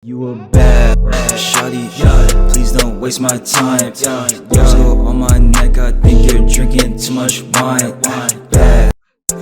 You a bad shawty, yeah. Please don't waste my time. So on my neck, I think you're drinking too much wine. Bad,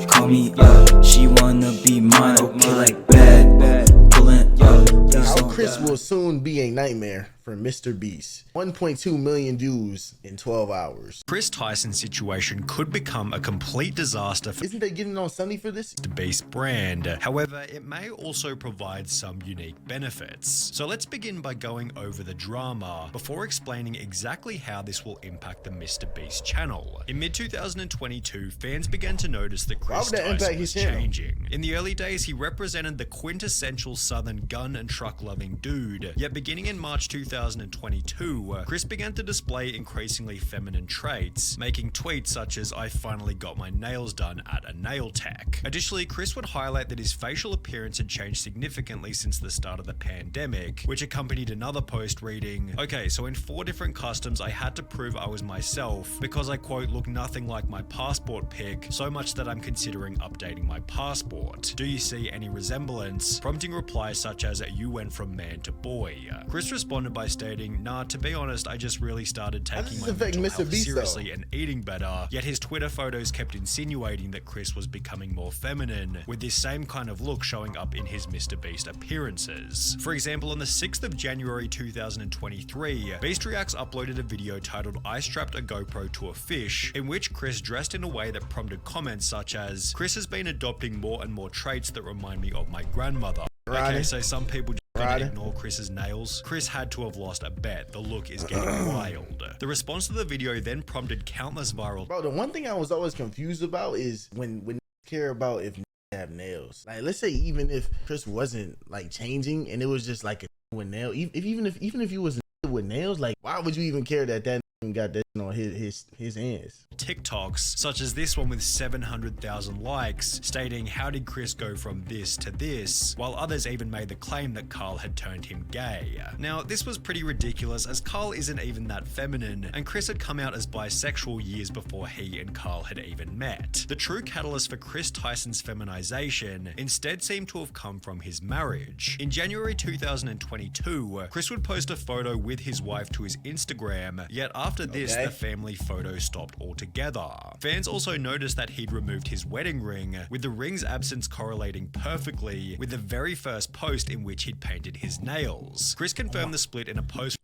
call me up. She wanna be mine. Okay, like bad, pulling up. How Chris will soon be a nightmare for MrBeast. 1.2 million views in 12 hours. Chris Tyson's situation could become a complete disaster for Isn't they getting on Sunny for this? the Beast brand. However, it may also provide some unique benefits. So let's begin by going over the drama before explaining exactly how this will impact the MrBeast channel. In mid-2022, fans began to notice that Chris Tyson was changing. In the early days, he represented the quintessential southern gun and truck loving dude. Yet beginning in March 2022, Chris began to display increasingly feminine traits, making tweets such as "I finally got my nails done at a nail tech." Additionally, Chris would highlight that his facial appearance had changed significantly since the start of the pandemic, which accompanied another post reading, "Okay, so in 4 different customs I had to prove I was myself because I quote look nothing like my passport pic, so much that I'm considering updating my passport. Do you see any resemblance?" Prompting replies such as "You went from man to boy." Chris responded by stating, "Nah, to be honest, I just really started taking my mental health seriously and eating better." Yet his Twitter photos kept insinuating that Chris was becoming more feminine, with this same kind of look showing up in his MrBeast appearances. For example, on the 6th of January 2023, Beast Reacts uploaded a video titled "I strapped a GoPro to a fish," in which Chris dressed in a way that prompted comments such as, "Chris has been adopting more and more traits that remind me of my grandmother." Okay, so some people just gonna ignore Chris's nails. Chris had to have lost a bet. The look is getting wild. The response to the video then prompted countless viral. Bro, the one thing I was always confused about is when care about if have nails. Like, let's say even if Chris wasn't like changing and it was just like a with nail, even if you was with nails, like why would you even care that got that on his hands? TikToks such as this one with 700,000 likes stating, "How did Chris go from this to this?" while others even made the claim that Carl had turned him gay. Now this was pretty ridiculous as Carl isn't even that feminine and Chris had come out as bisexual years before he and Carl had even met. The true catalyst for Chris Tyson's feminization instead seemed to have come from his marriage. In January 2022, Chris would post a photo with his wife to his Instagram, yet after this the family photo stopped altogether. Fans also noticed that he'd removed his wedding ring, with the ring's absence correlating perfectly with the very first post in which he'd painted his nails. Chris confirmed the split in a post.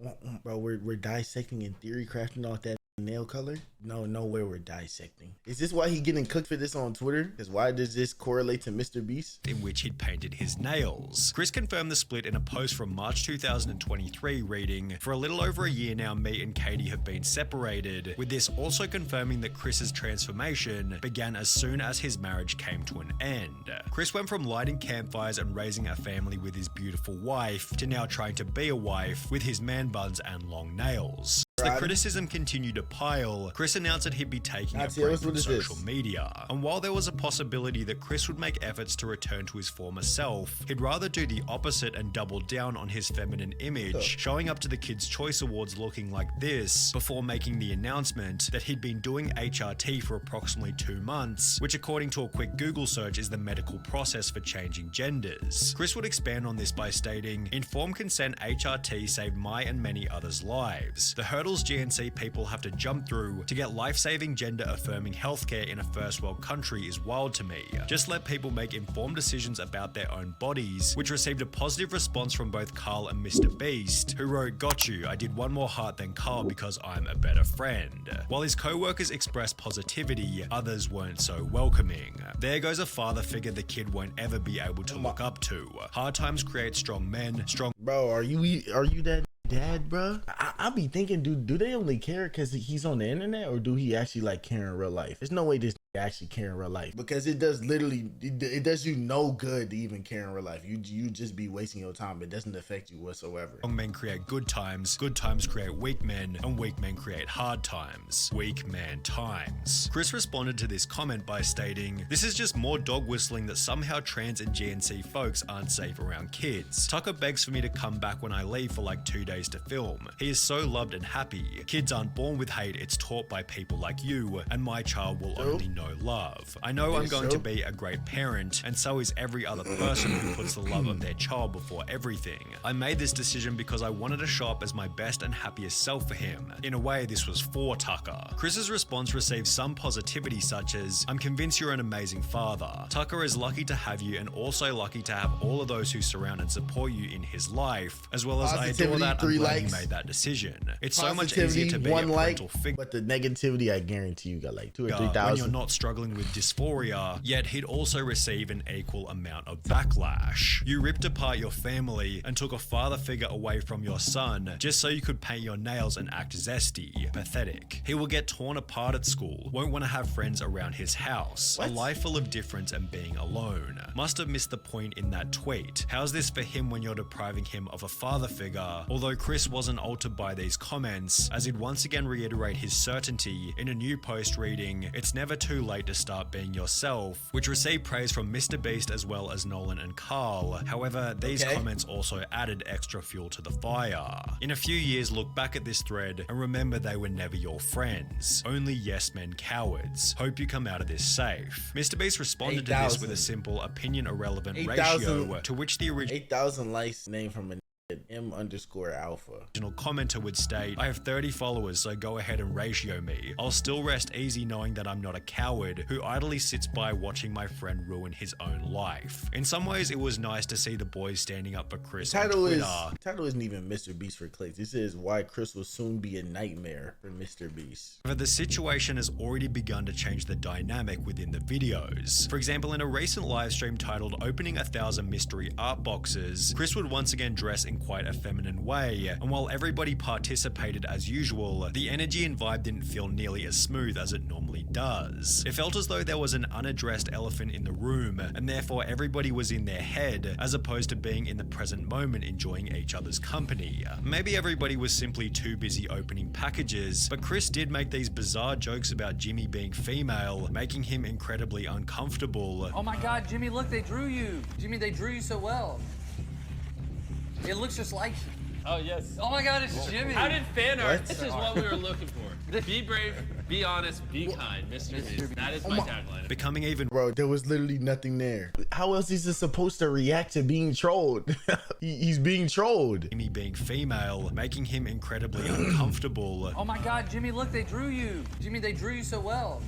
Bro, we're dissecting and theory crafting off that nail color? No way we're dissecting. Is this why he getting cooked for this on Twitter? Because why does this correlate to MrBeast? In which he'd painted his nails. Chris confirmed the split in a post from March 2023 reading, "For a little over a year now, me and Katie have been separated," with this also confirming that Chris's transformation began as soon as his marriage came to an end. Chris went from lighting campfires and raising a family with his beautiful wife to now trying to be a wife with his man buns and long nails. As the criticism continued to pile, Chris announced that he'd be taking a break from social media. And while there was a possibility that Chris would make efforts to return to his former self, he'd rather do the opposite and double down on his feminine image, showing up to the Kids' Choice Awards looking like this, before making the announcement that he'd been doing HRT for approximately 2 months, which according to a quick Google search is the medical process for changing genders. Chris would expand on this by stating, "Informed consent HRT saved my and many others' lives. The hurdles GNC people have to jump through to get life-saving gender-affirming healthcare in a first-world country is wild to me. Just let people make informed decisions about their own bodies," which received a positive response from both Carl and MrBeast, who wrote, "Got you, I did one more heart than Carl because I'm a better friend." While his co-workers expressed positivity, others weren't so welcoming. "There goes a father figure the kid won't ever be able to look up to. Hard times create strong men, strong..." Bro, are you that dad, bro? I be thinking, do they only care because he's on the internet, or do he actually like care in real life? There's no way this actually care in real life, because it does literally, it does you no good to even care in real life. You just be wasting your time. It doesn't affect you whatsoever. Strong men create good times create weak men, and weak men create hard times, weak man times. Chris responded to this comment by stating, "This is just more dog whistling that somehow trans and GNC folks aren't safe around kids. Tucker begs for me to come back when I leave for like 2 days to film. He is so loved and happy. Kids aren't born with hate, it's taught by people like you, and my child will only know no love. I know I'm going to be a great parent, and so is every other person who puts the love of their child before everything. I made this decision because I wanted to show up as my best and happiest self for him. In a way, this was for Tucker. Chris's response received some positivity, such as, "I'm convinced you're an amazing father. Tucker is lucky to have you and also lucky to have all of those who surround and support you in his life, as well as I adore that I'm glad you made that decision. It's so much easier to be a parental figure." But the negativity, I guarantee you got like 2,000 or 3,000. When you're not struggling with dysphoria, yet he'd also receive an equal amount of backlash. You ripped apart your family and took a father figure away from your son just so you could paint your nails and act zesty. Pathetic. He will get torn apart at school, won't want to have friends around his house. A life full of difference and being alone. Must have missed the point in that tweet. How's this for him when you're depriving him of a father figure? Although Chris wasn't altered by these comments, as he'd once again reiterate his certainty in a new post reading, "It's never too late to start being yourself," which received praise from MrBeast as well as Nolan and Carl. However, these comments also added extra fuel to the fire. In a few years, look back at this thread and remember they were never your friends. Only yes men cowards. Hope you come out of this safe. MrBeast responded to this with a simple opinion irrelevant ratio, to which the original 8,000 likes name from M_alpha. Original commenter would state, "I have 30 followers, so go ahead and ratio me. I'll still rest easy knowing that I'm not a coward who idly sits by watching my friend ruin his own life." In some ways, it was nice to see the boys standing up for Chris on Twitter. The title isn't even MrBeast for clicks. It says, "Why Chris will soon be a nightmare for MrBeast." But the situation has already begun to change the dynamic within the videos. For example, in a recent live stream titled "Opening 1,000 Mystery Art Boxes," Chris would once again dress in quite a feminine way, and while everybody participated as usual, the energy and vibe didn't feel nearly as smooth as it normally does. It felt as though there was an unaddressed elephant in the room, and therefore everybody was in their head, as opposed to being in the present moment enjoying each other's company. Maybe everybody was simply too busy opening packages, but Chris did make these bizarre jokes about Jimmy being female, making him incredibly uncomfortable. "Oh my god, Jimmy, look, they drew you. Jimmy, they drew you so well. It looks just like you." Oh, yes. "Oh my god, it's Jimmy." How did fan art? This is what we were looking for. Be brave, be honest, be kind, MrBeast. That is my tagline. Becoming even Bro, there was literally nothing there. How else is he supposed to react to being trolled? He's being trolled. Jimmy being female, making him incredibly uncomfortable. "Oh my god, Jimmy, look, they drew you. Jimmy, they drew you so well.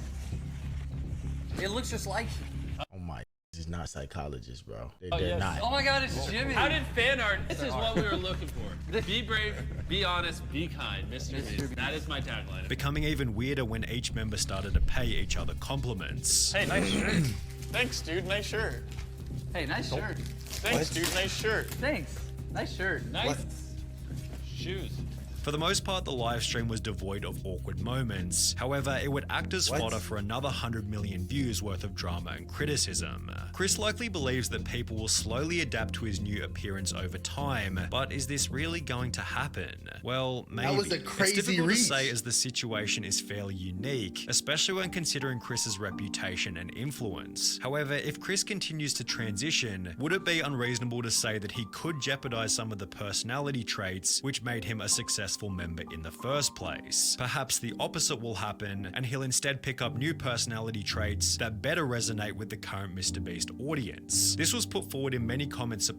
It looks just like you." Oh my, this is not psychologists, bro. Oh, They're yes. not. "Oh my god, it's Jimmy." How did fan art? This is what we were looking for. Be brave, be honest, be kind, MrBeast. That is my tagline. Becoming even weirder when each member started to pay each other compliments. Hey, nice shirt. Thanks, dude. Nice shirt. "Hey, nice shirt." Thanks, dude. Nice shirt. "Thanks. Nice shirt." Nice shoes. For the most part, the live stream was devoid of awkward moments. However, it would act as fodder for another 100 million views worth of drama and criticism. Chris likely believes that people will slowly adapt to his new appearance over time, but is this really going to happen? Well, maybe. That was a crazy it's difficult reach. to say as the situation is fairly unique, especially when considering Chris's reputation and influence. However, if Chris continues to transition, would it be unreasonable to say that he could jeopardize some of the personality traits which made him a successful member in the first place? Perhaps the opposite will happen, and he'll instead pick up new personality traits that better resonate with the current MrBeast audience. This was put forward in many comments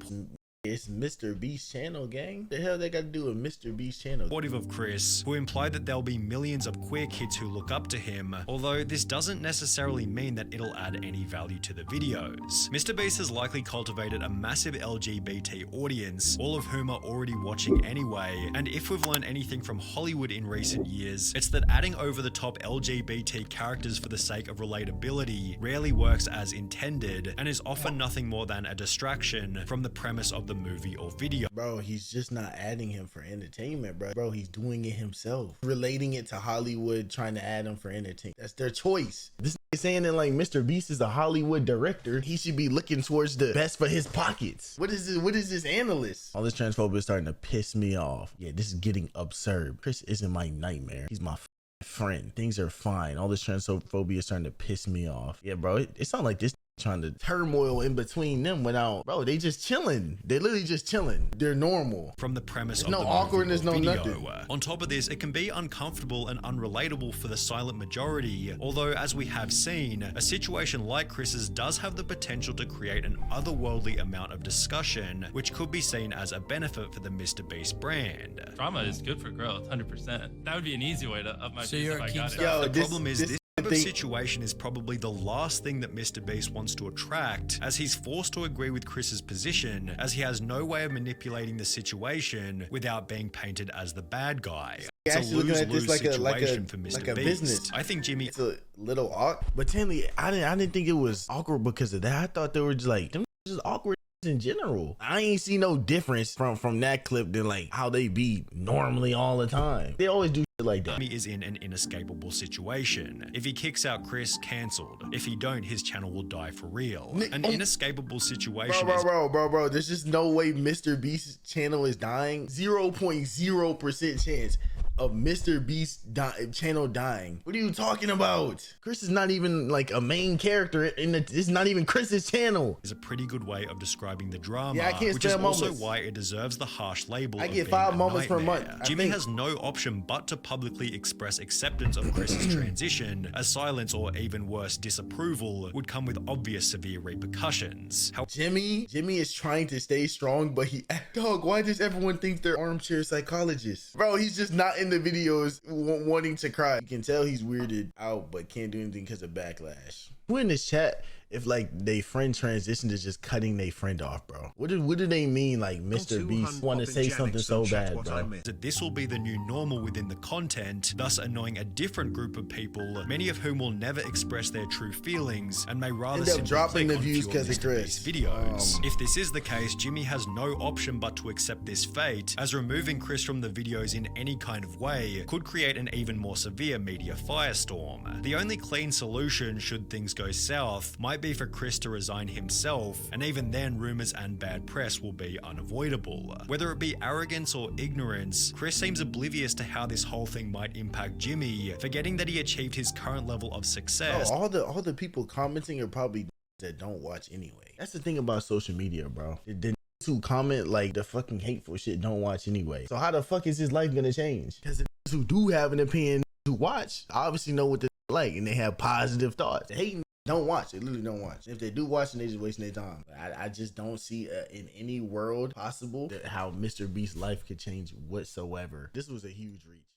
It's MrBeast channel, gang. The hell they got to do with MrBeast channel? supportive of Chris, who implied that there'll be millions of queer kids who look up to him, although this doesn't necessarily mean that it'll add any value to the videos. MrBeast has likely cultivated a massive LGBT audience, all of whom are already watching anyway, and if we've learned anything from Hollywood in recent years, it's that adding over-the-top LGBT characters for the sake of relatability rarely works as intended, and is often nothing more than a distraction from the premise of the movie or video. Bro, he's just not adding him for entertainment, bro. Bro, he's doing it himself. Relating it to Hollywood, trying to add him for entertainment. That's their choice. This is saying that like MrBeast is a Hollywood director. He should be looking towards the best for his pockets. What is this? What is this analyst? All this transphobia is starting to piss me off. Yeah, this is getting absurd. Chris isn't my nightmare. He's my friend. Things are fine. All this transphobia is starting to piss me off. Yeah, bro, it sounds like this trying to turmoil in between them without, bro, they just chilling. They literally just chilling. They're normal. From the premise There's of no the awkwardness, movie or no video. nothing. On top of this, it can be uncomfortable and unrelatable for the silent majority, although as we have seen, a situation like Chris's does have the potential to create an otherworldly amount of discussion, which could be seen as a benefit for the MrBeast brand. Drama is good for growth, 100%. That would be an easy way to up my So views you're if a I got it. Yo, The problem is this type of thing- situation is probably the last thing that MrBeast wants to attract, as he's forced to agree with Chris's position, as he has no way of manipulating the situation without being painted as the bad guy. It's a Actually looking at this lose-lose like a situation for like a MrBeast. business. I think Jimmy It's a little awkward. But Tanley, I didn't think it was awkward because of that. I thought they were just like, them just awkward in general. I ain't see no difference from that clip than like how they be normally all the time. They always do shit like that. Jimmy is in an inescapable situation. If he kicks out Chris, cancelled. If he don't, his channel will die for real. An inescapable situation is Bro, there's just no way MrBeast's channel is dying. 0.0% chance of MrBeast's channel dying. What are you talking about? Chris is not even like a main character it's not even Chris's channel. a pretty good way of describing the drama, Yeah, I can't which is stand also moments. why it deserves the harsh label I of get being 5 a moments per nightmare. month. I Jimmy think- has no option but to publicly express acceptance of Chris's transition, as silence or even worse, disapproval would come with obvious severe repercussions. Jimmy is trying to stay strong, but dog, why does everyone think they're armchair psychologists? Bro, he's just not in the videos wanting to cry. You can tell he's weirded out, but can't do anything because of backlash. Who in this chat, if like they friend transitioned to just cutting their friend off, bro? What do they mean like MrBeast want to say something so bad, bro? That this will be the new normal within the content, thus annoying a different group of people, many of whom will never express their true feelings and may rather End up simply dropping click the on views fewer 'cause of Chris. MrBeast videos. If this is the case, Jimmy has no option but to accept this fate, as removing Chris from the videos in any kind of way could create an even more severe media firestorm. The only clean solution, should things go south, might be for Chris to resign himself, and even then rumors and bad press will be unavoidable. Whether it be arrogance or ignorance, Chris seems oblivious to how this whole thing might impact Jimmy, forgetting that he achieved his current level of success. All the people commenting are probably that don't watch anyway. That's the thing about social media, bro. The who comment like the fucking hateful shit don't watch anyway. So how the fuck is his life gonna change? Because the who do have an opinion who watch obviously know what they like and they have positive thoughts. The hating don't watch. They literally don't watch. If they do watch, then they just wasting their time. I just don't see in any world possible that how MrBeast's life could change whatsoever. This was a huge reach.